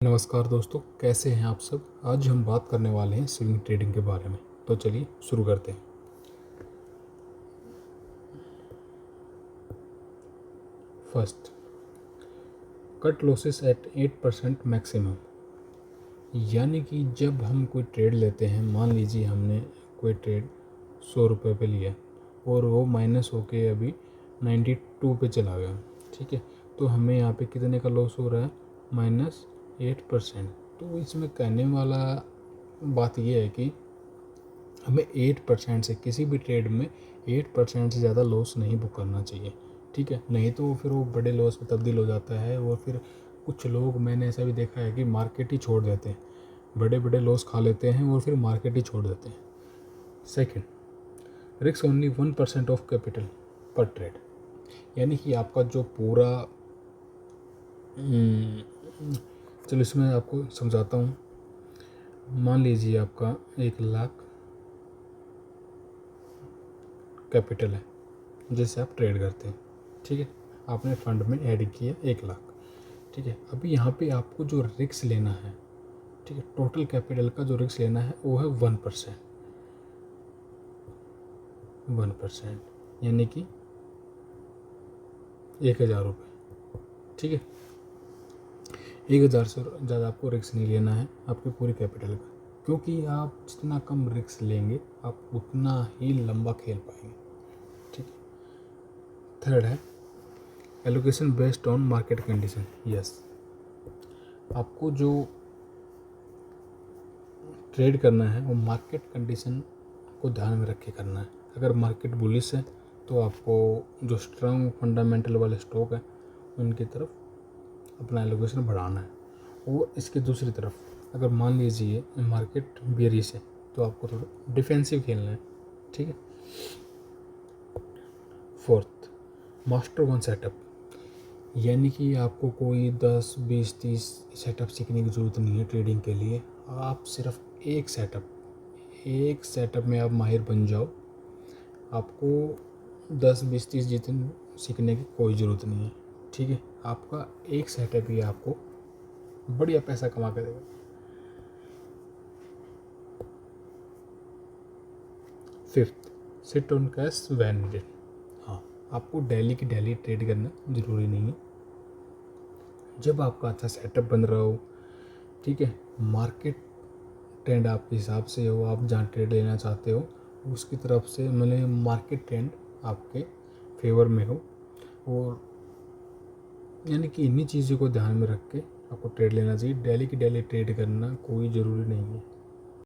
नमस्कार दोस्तों, कैसे हैं आप सब। आज हम बात करने वाले हैं स्विंग ट्रेडिंग के बारे में। तो चलिए शुरू करते हैं। First, cut losses at 8% maximum. यानी कि जब हम कोई ट्रेड लेते हैं, मान लीजिए हमने कोई ट्रेड 100 रुपये पे लिया और वो माइनस होके अभी 92 पे चला गया, ठीक है। तो हमें यहाँ पे कितने का लॉस हो रहा है? -8%। तो इसमें कहने वाला बात यह है कि हमें 8% से किसी भी ट्रेड में 8% से ज़्यादा लॉस नहीं बुक करना चाहिए, ठीक है। नहीं तो फिर वो बड़े लॉस में तब्दील हो जाता है और फिर कुछ लोग, मैंने ऐसा भी देखा है कि मार्केट ही छोड़ देते हैं, बड़े बड़े लॉस खा लेते हैं और फिर मार्केट ही छोड़ देते हैं। Second, risk only 1% of capital पर ट्रेड। यानी कि आपका जो पूरा चलो इसमें आपको समझाता हूँ। मान लीजिए आपका 1,00,000 कैपिटल है जिससे आप ट्रेड करते हैं, ठीक है। आपने फंड में ऐड किया 1,00,000, ठीक है। अभी यहाँ पे आपको जो रिस्क लेना है, ठीक है, टोटल कैपिटल का जो रिस्क लेना है वो है 1%। 1% यानी कि 1,000 रुपये, ठीक है। 1,000 से ज़्यादा आपको रिस्क नहीं लेना है आपके पूरे कैपिटल का, क्योंकि आप जितना कम रिस्क लेंगे आप उतना ही लंबा खेल पाएंगे, ठीक है। थर्ड है allocation based on market condition. Yes, आपको जो ट्रेड करना है वो मार्केट कंडीशन को ध्यान में रख के करना है। अगर मार्केट बुलिश है तो आपको जो स्ट्रॉन्ग फंडामेंटल वाले स्टॉक है उनकी तरफ अपना एलोकेशन बढ़ाना है। वो इसके दूसरी तरफ अगर मान लीजिए मार्केट बेरिश है तो आपको थोड़ा डिफेंसिव खेलना है, ठीक है। Fourth, master one setup. यानी कि आपको कोई 10, 20, 30 सेटअप सीखने की ज़रूरत नहीं है ट्रेडिंग के लिए। आप सिर्फ एक सेटअप में आप माहिर बन जाओ। आपको 10, 20, 30 जितने सीखने की कोई ज़रूरत नहीं है, ठीक है। आपका एक सेटअप ही आपको बढ़िया पैसा कमा के देगा। Fifth, sit on cash when needed. हाँ, आपको डेली की डेली ट्रेड करना ज़रूरी नहीं है। जब आपका अच्छा सेटअप बन रहा हो, ठीक है, मार्केट ट्रेंड आपके हिसाब से हो, आप जहाँ ट्रेड लेना चाहते हो उसकी तरफ से, मतलब मार्केट ट्रेंड आपके फेवर में हो, और यानी कि इन्हीं चीज़ों को ध्यान में रख के आपको ट्रेड लेना चाहिए। डेली की डेली ट्रेड करना कोई ज़रूरी नहीं है,